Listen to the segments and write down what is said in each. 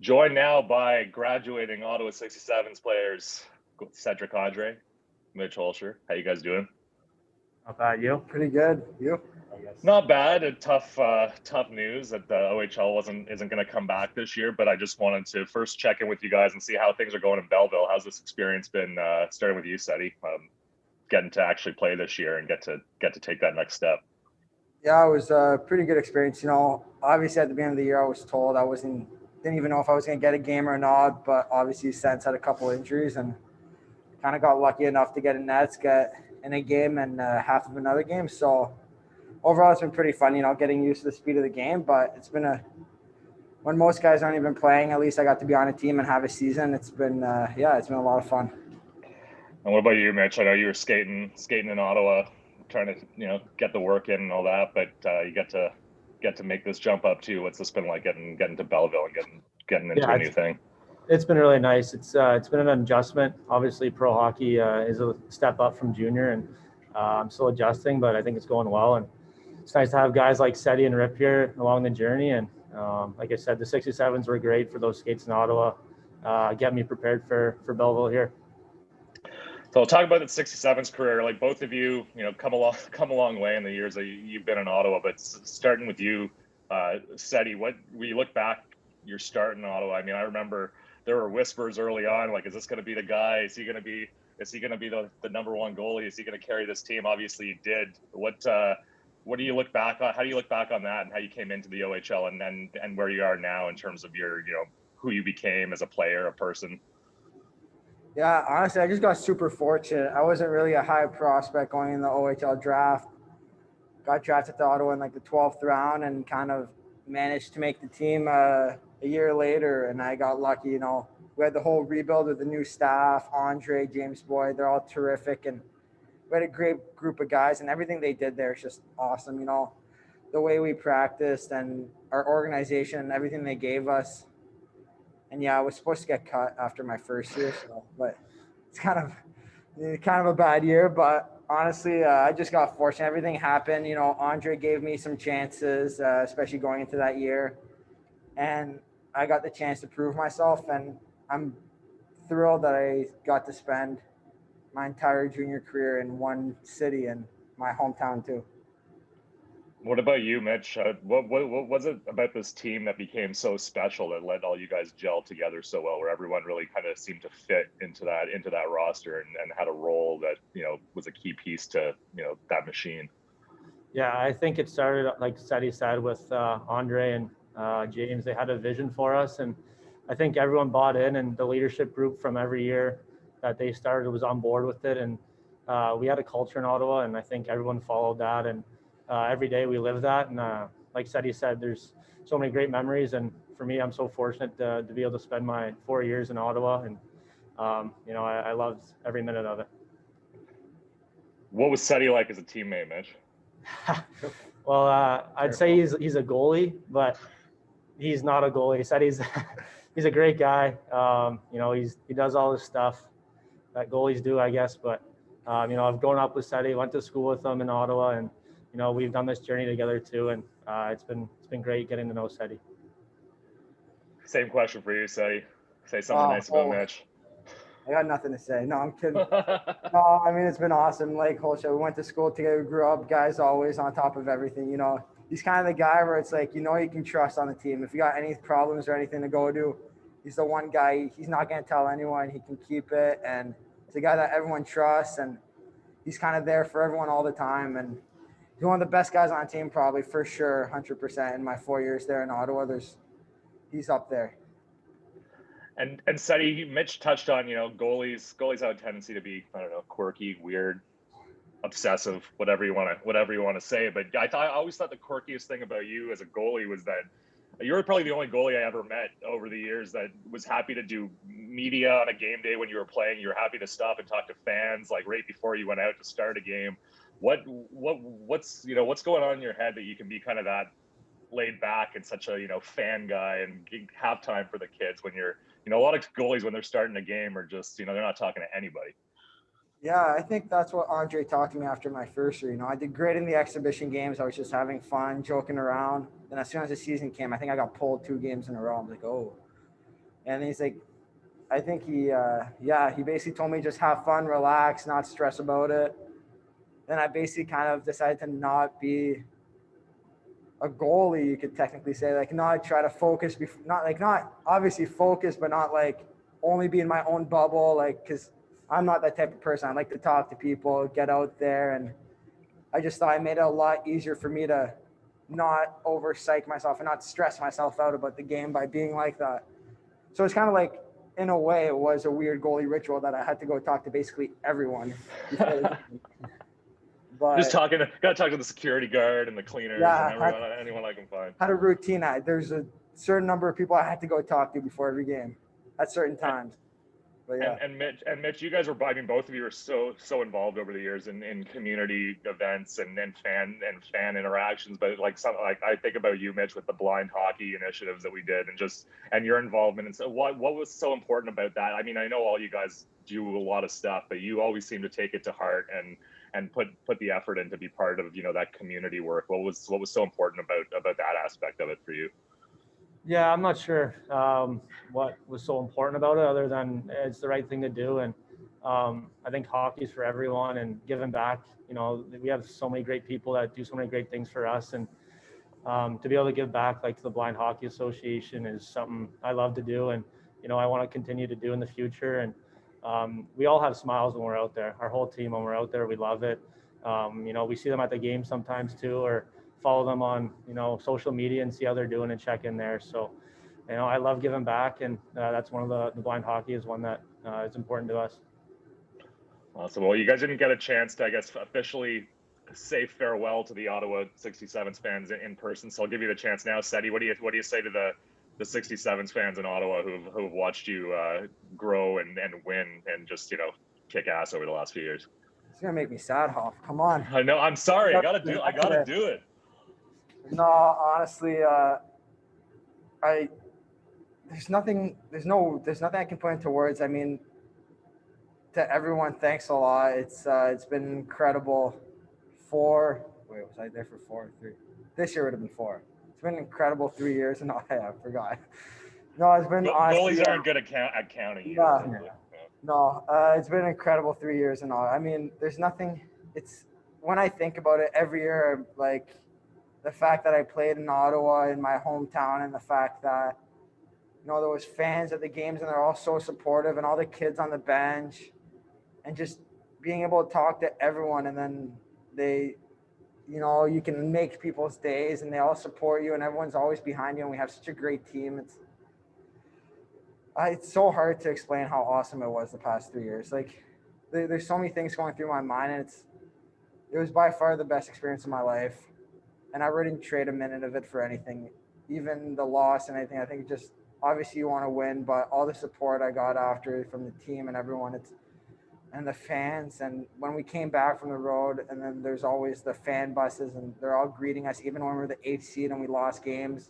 Joined now by graduating Ottawa 67s players, Cedrick, Andree, Mitch Hoelscher. How you guys doing? Not bad. You? Pretty good. You? Not bad. Tough news that the OHL isn't going to come back this year. But I just wanted to first check in with you guys and see how things are going in Belleville. How's this experience been? Starting with you, Cedrick, getting to actually play this year and get to take that next step. Yeah, it was a pretty good experience. Obviously at the beginning of the year, I was told didn't even know if I was going to get a game or not. But obviously, Sens had a couple injuries and kind of got lucky enough to get in a game and half of another game. So overall, it's been pretty fun, getting used to the speed of the game. But it's been when most guys aren't even playing, at least I got to be on a team and have a season. It's been a lot of fun. And what about you, Mitch? I know you were skating in Ottawa, trying to get the work in and all that, but you get to make this jump up too. What's this been like getting to Belleville and getting into a new thing? It's been really nice. It's been an adjustment. Obviously, pro hockey is a step up from junior, and I'm still adjusting, but I think it's going well. And it's nice to have guys like Cedrick and Rip here along the journey. And like I said, the 67s were great for those skates in Ottawa. Get me prepared for Belleville here. So I'll talk about the 67's career. Like both of you, come a long way in the years that you've been in Ottawa. But starting with you, Cedrick, when you look back, your start in Ottawa. I mean, I remember there were whispers early on, like, is this going to be the guy? Is he going to be the number one goalie? Is he going to carry this team? Obviously, you did. What do you look back on? How do you look back on that and how you came into the OHL and where you are now in terms of your who you became as a player, a person? Yeah, honestly, I just got super fortunate. I wasn't really a high prospect going in the OHL draft. Got drafted to Ottawa in like the 12th round and kind of managed to make the team a year later. And I got lucky, we had the whole rebuild with the new staff, Andree, James Boyd, they're all terrific. And we had a great group of guys and everything they did there is just awesome. The way we practiced and our organization and everything they gave us. And yeah, I was supposed to get cut after my first year, but it's kind of a bad year. But honestly, I just got fortunate. Everything happened. Andree gave me some chances, especially going into that year, and I got the chance to prove myself. And I'm thrilled that I got to spend my entire junior career in one city and my hometown too. What about you, Mitch? What was it about this team that became so special that let all you guys gel together so well, where everyone really kind of seemed to fit into that roster and had a role that was a key piece to that machine? Yeah, I think it started, like Cedrick said, with Andree and James. They had a vision for us, and I think everyone bought in, and the leadership group from every year that they started was on board with it. And we had a culture in Ottawa, and I think everyone followed that. And every day we live that. And like Cedrick said, there's so many great memories. And for me, I'm so fortunate to be able to spend my 4 years in Ottawa. And, I loved every minute of it. What was Cedrick like as a teammate, Mitch? Well, I'd say he's a goalie, but he's not a goalie. Cedrick's he's a great guy. He does all this stuff that goalies do, I guess. But, I've grown up with Cedrick, went to school with him in Ottawa, and we've done this journey together too, and it's been great getting to know Cedrick. Same question for you, Cedrick. Say something nice about Mitch. I got nothing to say. No, I'm kidding. No, I mean, it's been awesome. Like Hoelscher, we went to school together, we grew up, guys always on top of everything. He's kind of the guy where it's like, you can trust on the team. If you got any problems or anything to go to, he's the one guy, he's not going to tell anyone, he can keep it. And he's a guy that everyone trusts, and he's kind of there for everyone all the time. And he's one of the best guys on the team, probably, for sure, 100%. In my 4 years there in Ottawa, he's up there. And Cedrick, Mitch touched on, goalies have a tendency to be, I don't know, quirky, weird, obsessive, whatever you want to say. But I always thought the quirkiest thing about you as a goalie was that you were probably the only goalie I ever met over the years that was happy to do media on a game day when you were playing. You were happy to stop and talk to fans, like right before you went out to start a game. What's going on in your head that you can be kind of that laid back and such a fan guy and have time for the kids when you're a lot of goalies when they're starting a game are just they're not talking to anybody. Yeah, I think that's what Andree taught to me after my first year. I did great in the exhibition games. I was just having fun, joking around. Then as soon as the season came, I think I got pulled 2 games in a row. I'm like, oh. And he's like, I think he basically told me just have fun, relax, not stress about it. Then I basically kind of decided to not be a goalie, you could technically say, like not try to focus, not obviously focus, but not like only be in my own bubble, like, because I'm not that type of person. I like to talk to people, get out there, and I just thought it made it a lot easier for me to not over psych myself and not stress myself out about the game by being like that. So it's kind of like, in a way, it was a weird goalie ritual that I had to go talk to basically everyone before the game. But Just gotta talk to the security guard and the cleaners and anyone I can find. Had a routine. There's a certain number of people I had to go talk to before every game at certain times. But yeah. And Mitch, you guys were, I mean, both of you are so so involved over the years in community events and fan interactions. But like I think about you, Mitch, with the blind hockey initiatives that we did, and your involvement. And so, what was so important about that? I mean, I know all you guys do a lot of stuff, but you always seem to take it to heart and put the effort in to be part of that community work. What was so important about that aspect of it for you? Yeah, I'm not sure what was so important about it, other than it's the right thing to do. And I think hockey's for everyone, and giving back. We have so many great people that do so many great things for us, and to be able to give back, like to the Blind Hockey Association, is something I love to do, and I want to continue to do in the future. And we all have smiles when we're out there. Our whole team, when we're out there, we love it. We see them at the game sometimes too, or follow them on social media and see how they're doing and check in there. So I love giving back, and that's one of the blind hockey is one that is important to us. Awesome. Well, you guys didn't get a chance to, I guess, officially say farewell to the Ottawa 67s fans in person, so I'll give you the chance now. Cedrick, what do you say to the 67s fans in Ottawa who've watched you grow and win and just kick ass over the last few years? It's gonna make me sad, Hoff. Come on. I know. I'm sorry. I gotta do it. No, honestly, there's nothing I can put into words. I mean, to everyone, thanks a lot. It's been incredible. Was I there for 4 or 3? This year would have been 4. It's been incredible 3 years, and I forgot. No, it's been goalies aren't good at counting. No, it's been an incredible 3 years and all. I mean, there's nothing. It's when I think about it every year, like the fact that I played in Ottawa in my hometown, and the fact that there was fans at the games and they're all so supportive, and all the kids on the bench, and just being able to talk to everyone, and then they, you can make people's days, and they all support you, and everyone's always behind you, and we have such a great team. It's so hard to explain how awesome it was the past 3 years. Like, there's so many things going through my mind, and it was by far the best experience of my life, and I wouldn't trade a minute of it for anything, even the loss and anything. I think just obviously you want to win, but all the support I got after from the team and everyone, and the fans, and when we came back from the road, and then there's always the fan buses, and they're all greeting us, even when we're the 8th seed and we lost games.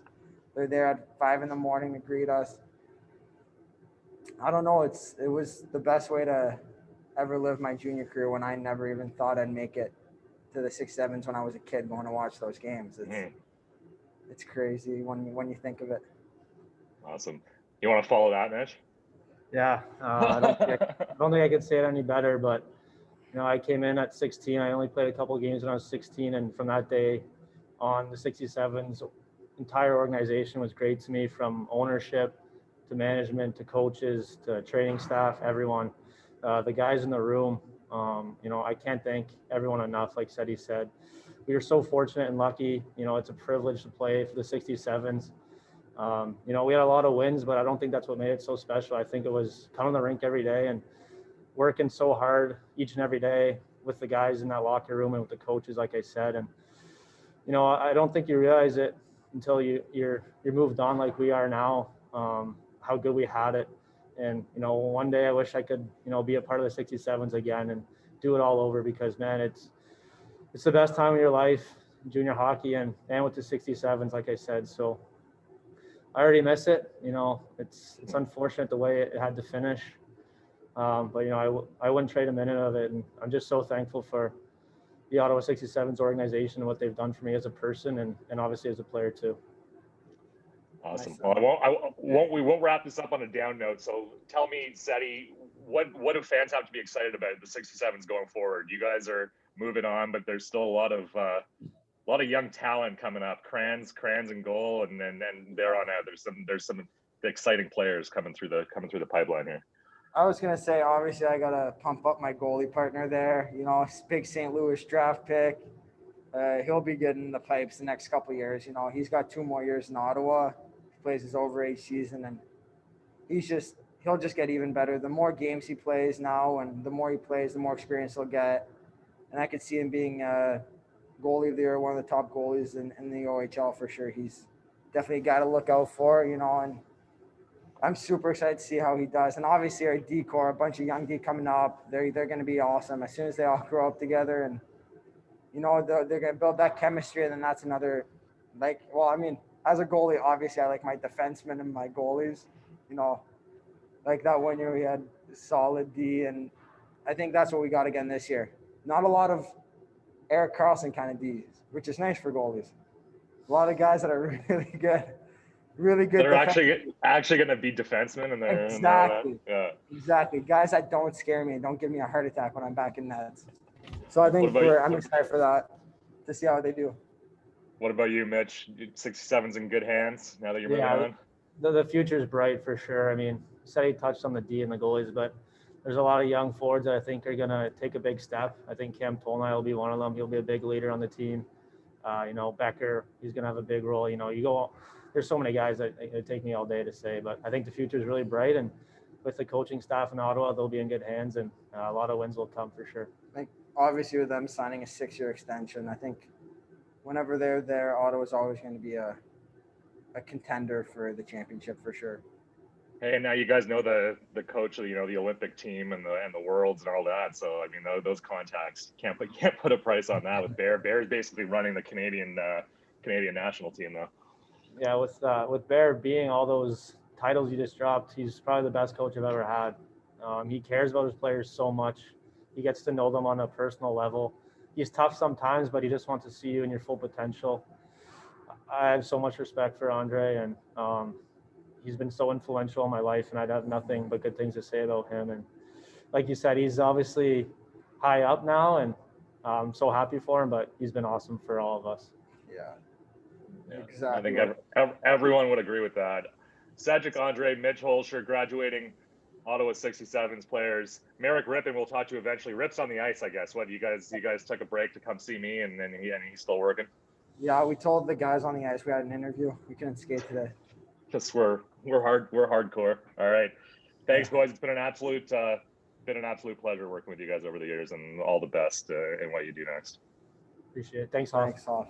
They're there at 5 a.m. to greet us. I don't know. It was the best way to ever live my junior career, when I never even thought I'd make it to the 6-7s when I was a kid going to watch those games. It's crazy when you think of it. Awesome. You want to follow that, Mitch? Yeah. I don't think I could say it any better, but I came in at 16. I only played a couple of games when I was 16, and from that day on, the 67's entire organization was great to me, from ownership to management to coaches to training staff, everyone. The guys in the room, I can't thank everyone enough. Like Cedrick said, we were so fortunate and lucky. It's a privilege to play for the 67's. We had a lot of wins, but I don't think that's what made it so special. I think it was coming to the rink every day and working so hard each and every day with the guys in that locker room and with the coaches, like I said. And I don't think you realize it until you're moved on like we are now, how good we had it. And one day I wish I could be a part of the 67's again and do it all over, because man, it's the best time of your life, junior hockey, and with the 67's, like I said. So I already miss it. It's unfortunate the way it had to finish, but I wouldn't trade a minute of it. And I'm just so thankful for the Ottawa 67's organization and what they've done for me as a person, and obviously as a player too. Awesome. myself. Well, we won't wrap this up on a down note. So tell me, Seti, what do fans have to be excited about the 67s going forward? You guys are moving on, but there's still a lot of young talent coming up. Crans in goal, and then there on out. There's some exciting players coming through the pipeline here. I was gonna say, obviously, I gotta pump up my goalie partner there. You know, big St. Louis draft pick. He'll be getting the pipes the next couple of years. You know, he's got 2 more years in Ottawa. He plays his overage season, and he'll just get even better. The more games he plays now, and the more he plays, the more experience he'll get. And I could see him being goalie of the year, one of the top goalies in the OHL for sure. He's definitely a guy to look out for, you know, and I'm super excited to see how he does. And obviously our D core, a bunch of young D coming up, they're going to be awesome as soon as they all grow up together. And, you know, they're going to build that chemistry. And then that's another, as a goalie, obviously I like my defensemen and my goalies, you know, like that 1 year we had solid D. And I think that's what we got again this year. Not a lot of Erik Karlsson kind of Ds, which is nice for goalies. A lot of guys that are really good. Really good. They're actually going to be defensemen, and they're exactly. Guys that don't scare me and don't give me a heart attack when I'm back in nets. So I think I'm excited for that to see how they do. What about you, Mitch? 67's in good hands now that you're moving on. The future is bright for sure. I mean, Seti touched on the D and the goalies, but there's a lot of young forwards that I think are going to take a big step. I think Cam Tolnai will be one of them. He'll be a big leader on the team. You know, Becker, he's going to have a big role. You know, there's so many guys that it take me all day to say, but I think the future is really bright, and with the coaching staff in Ottawa, they'll be in good hands, and a lot of wins will come for sure. I think obviously with them signing a 6-year extension, I think whenever they're there, Ottawa's always going to be a contender for the championship for sure. Hey, and now you guys know the coach of, you know, the Olympic team and the Worlds and all that. So I mean, those contacts can't put a price on that. With Bear is basically running the Canadian national team now. Yeah, with Bear being all those titles you just dropped, he's probably the best coach I've ever had. He cares about his players so much. He gets to know them on a personal level. He's tough sometimes, but he just wants to see you in your full potential. I have so much respect for Andree, and he's been so influential in my life, and I'd have nothing but good things to say about him. And like you said, he's obviously high up now, and I'm so happy for him, but he's been awesome for all of us. Yeah. Exactly. I think everyone would agree with that. Cedrick, Andree, Mitch Hoelscher, graduating Ottawa 67s players. Merrick Rippon, we'll talk to you eventually. Rip's on the ice, I guess. What, you guys took a break to come see me, and he's still working? Yeah, we told the guys on the ice we had an interview. We couldn't skate today. Because we're hardcore. All right. Thanks, boys. It's been an absolute pleasure working with you guys over the years, and all the best in what you do next. Appreciate it. Thanks, Hoff. Thanks, Hoff.